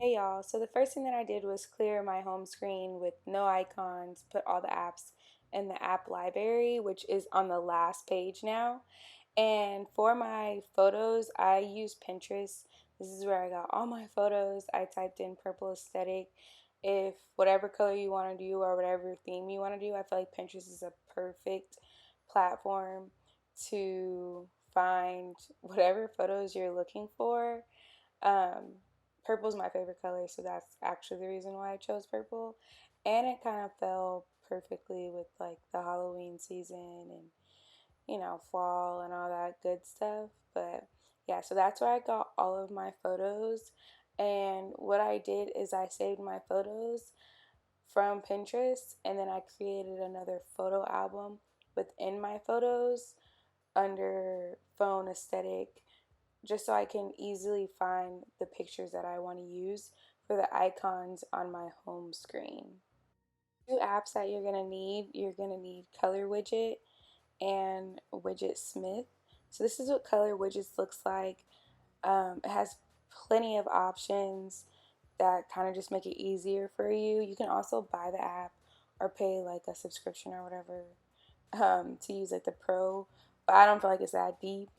Hey y'all, so the first thing that I did was clear my home screen with no icons, put all the apps in the app library, which is on the last page now. And for my photos, I use Pinterest. This is where I got all my photos. I typed in purple aesthetic. If whatever color you want to do or whatever theme you want to do, I feel like Pinterest is a perfect platform to find whatever photos you're looking for. um, Purple is my favorite color, so that's actually the reason why I chose purple. And it kind of fell perfectly with like the Halloween season and fall and all that good stuff. But yeah, so that's where I got all of my photos. And what I did is I saved my photos from Pinterest and then I created another photo album within my photos under phone aesthetic just so I can easily find the pictures that I want to use for the icons on my home screen. Two apps that you're going to need Color Widget and Widget Smith. So this is what Color Widgets looks like. It has plenty of options that kind of just make it easier for you. You can also buy the app or pay like a subscription or whatever to use like the pro, but I don't feel like it's that deep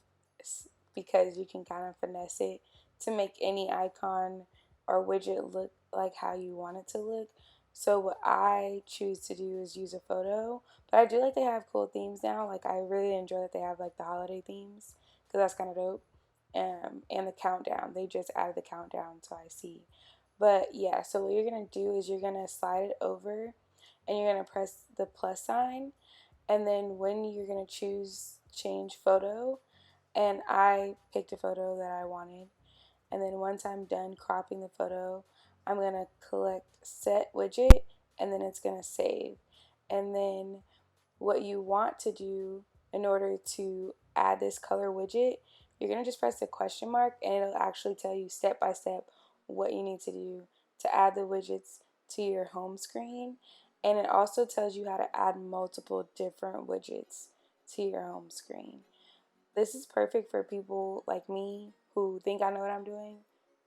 because you can kind of finesse it to make any icon or widget look like how you want it to look. So what I choose to do is use a photo, but I do like they have cool themes now. Like I really enjoy that they have like the holiday themes because that's kind of dope. And the countdown, they just added the countdown, so I see. But yeah, so what you're gonna do is you're gonna slide it over, and you're gonna press the plus sign, and then when you're going to choose change photo, and I picked a photo that I wanted, and then once I'm done cropping the photo, I'm going to collect set widget, and then it's going to save. And then what you want to do in order to add this color widget, you're going to just press the question mark and it'll actually tell you step by step what you need to do to add the widgets to your home screen. And it also tells you how to add multiple different widgets to your home screen. This is perfect for people like me who think I know what I'm doing,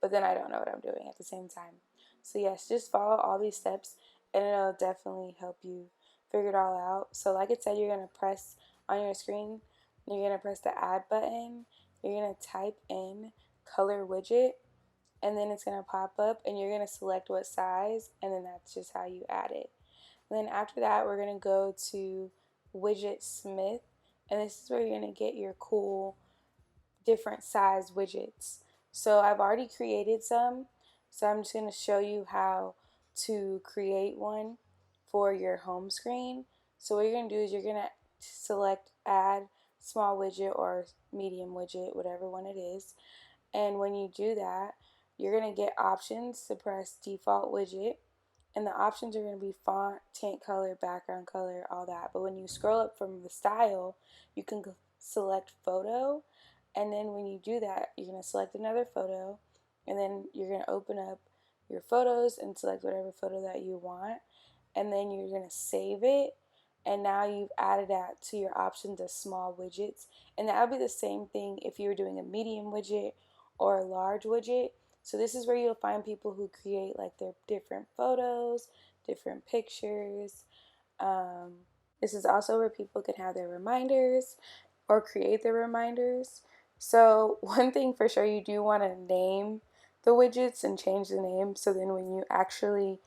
but then I don't know what I'm doing at the same time. So yes, just follow all these steps and it'll definitely help you figure it all out. So like it said, you're going to press on your screen, you're going to press the add button, you're going to type in color widget, and then it's going to pop up and you're going to select what size, and then that's just how you add it. And then after that, we're going to go to Widget Smith, and this is where you're going to get your cool different size widgets. So I've already created some, so I'm just going to show you how to create one for your home screen. So what you're going to do is you're going to select add small widget or medium widget, whatever one it is. And when you do that, you're going to get options to press default widget. And the options are going to be font, tint color, background color, all that. But when you scroll up from the style, you can select photo. And then when you do that, you're going to select another photo. And then you're going to open up your photos and select whatever photo that you want. And then you're going to save it. And now you've added that to your options of small widgets. And that would be the same thing if you were doing a medium widget or a large widget. So this is where you'll find people who create like their different photos, different pictures. Um, this is also where people can have their reminders or create their reminders. So one thing for sure, you do want to name the widgets and change the name so then when you actually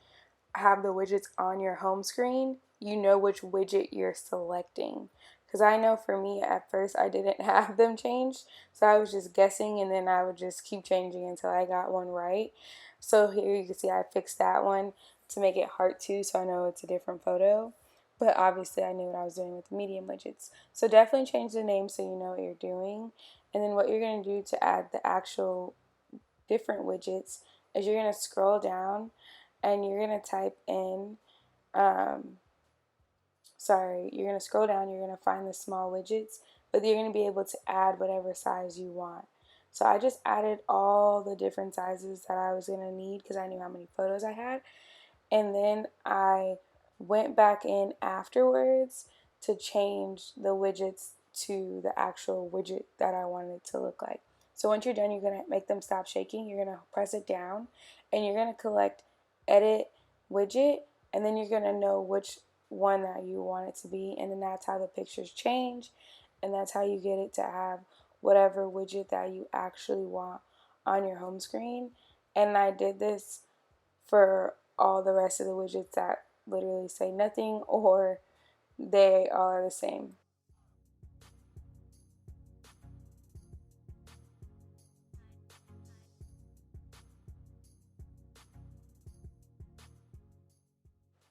have the widgets on your home screen, you know which widget you're selecting. Because I know for me at first I didn't have them changed, so I was just guessing and then I would just keep changing until I got one right. So here you can see I fixed that one to make it heart 2 so I know it's a different photo. But obviously I knew what I was doing with the medium widgets. So definitely change the name so you know what you're doing. And then what you're going to do to add the actual different widgets is you're going to scroll down and you're going to type in, um, you're going to scroll down, you're going to find the small widgets, but you're going to be able to add whatever size you want. So I just added all the different sizes that I was going to need because I knew how many photos I had. And then I went back in afterwards to change the widgets to the actual widget that I wanted it to look like. So once you're done, you're going to make them stop shaking. You're going to press it down and you're going to select edit widget, and then you're going to know which one that you want it to be, and then that's how the pictures change, and that's how you get it to have whatever widget that you actually want on your home screen. And I did this for all the rest of the widgets that literally say nothing or they are the same.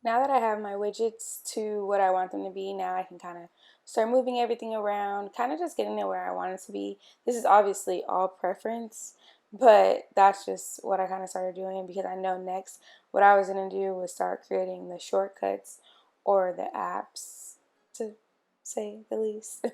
Now that I have my widgets to what I want them to be, now I can kind of start moving everything around, kind of just getting it where I want it to be. This is obviously all preference, but that's just what I kind of started doing because I know next what I was going to do was start creating the shortcuts or the apps, to say the least.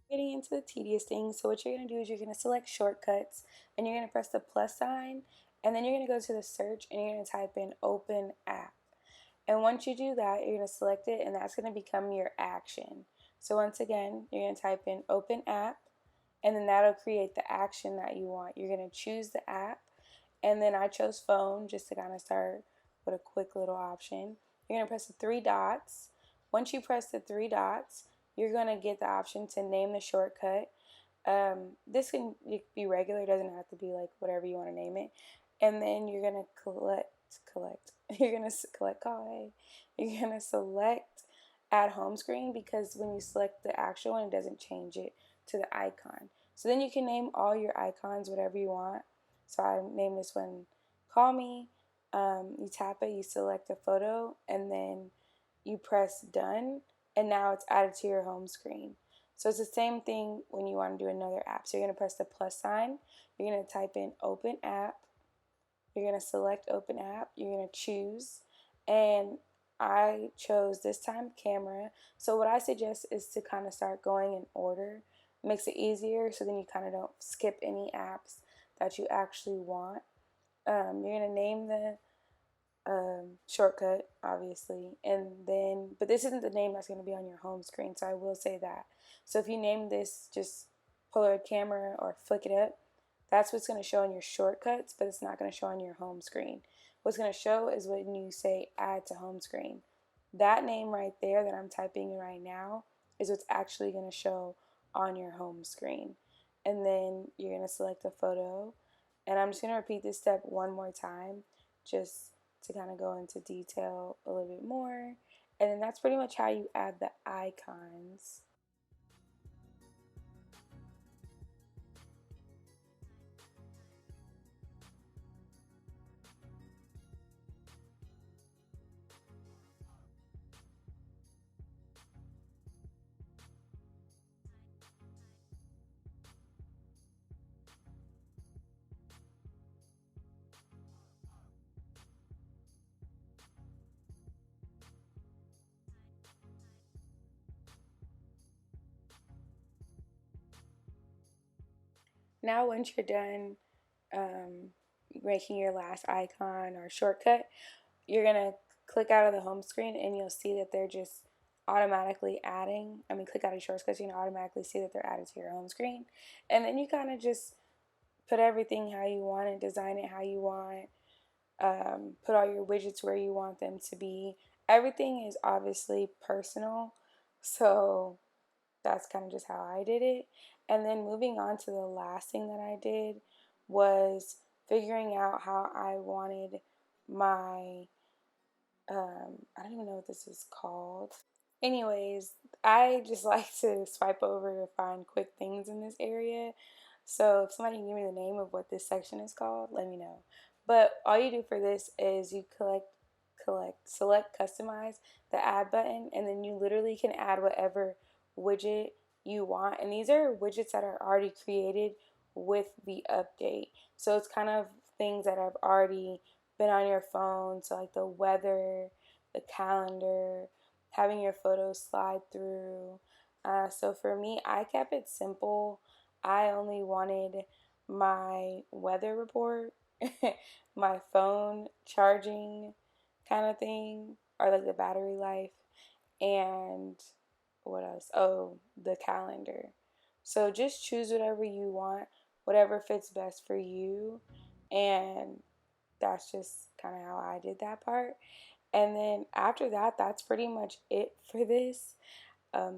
Getting into the tedious things. So what you're going to do is you're going to select shortcuts and you're going to press the plus sign, and then you're going to go to the search and you're going to type in open app. And once you do that, you're going to select it and that's going to become your action. So once again, you're going to type in open app and then that'll create the action that you want. You're going to choose the app, and then I chose phone just to kind of start with a quick little option. You're going to press the three dots. Once you press the three dots, you're going to get the option to name the shortcut. This can be regular, it doesn't have to be like whatever you want to name it. And then you're going to you're going to you're going to select add home screen, because when you select the actual one, it doesn't change it to the icon. So then you can name all your icons whatever you want. So I name this one call me. You tap it, you select a photo, and then you press done, and now it's added to your home screen. So it's the same thing when you want to do another app. So you're going to press the plus sign, you're going to type in open app, you're going to select open app, you're going to choose, and I chose this time camera. So what I suggest is to kind of start going in order. It makes it easier, so then you kind of don't skip any apps that you actually want. You're going to name the shortcut, obviously, and then, but this isn't the name that's going to be on your home screen, so I will say that. So if you name this just Polaroid camera or flick it up, that's what's going to show in your shortcuts, but it's not going to show on your home screen. What's going to show is when you say add to home screen. That name right there that I'm typing in right now is what's actually going to show on your home screen. And then you're going to select a photo, and I'm just going to repeat this step one more time just to kind of go into detail a little bit more. And then that's pretty much how you add the icons. Now once you're done making your last icon or shortcut, you're going to click out of the home screen and you'll see that they're just automatically adding. Click out of shortcuts, you can automatically see that they're added to your home screen. And then you kind of just put everything how you want it, design it how you want, put all your widgets where you want them to be. Everything is obviously personal, so that's kind of just how I did it. And then moving on to the last thing that I did was figuring out how I wanted my I don't even know what this is called. Anyways, I just like to swipe over to find quick things in this area. So if somebody can give me the name of what this section is called, let me know. But all you do for this is you select customize the add button, and then you literally can add whatever widget you want. And these are widgets that are already created with the update. So it's kind of things that have already been on your phone. So like the weather, the calendar, having your photos slide through. So for me, I kept it simple. I only wanted my weather report, my phone charging kind of thing, or like the battery life, and what else? Oh, the calendar. So just choose whatever you want, whatever fits best for you. And that's just kind of how I did that part. And then after that, that's pretty much it for this.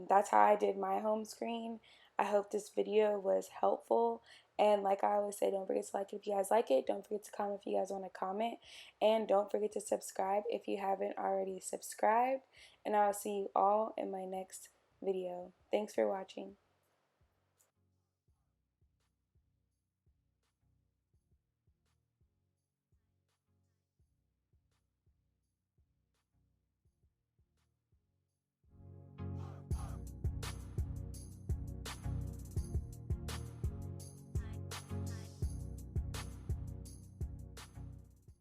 That's how I did my home screen. I hope this video was helpful. And like I always say, don't forget to like it if you guys like it. Don't forget to comment if you guys want to comment. And don't forget to subscribe if you haven't already subscribed. And I'll see you all in my next video. Thanks for watching.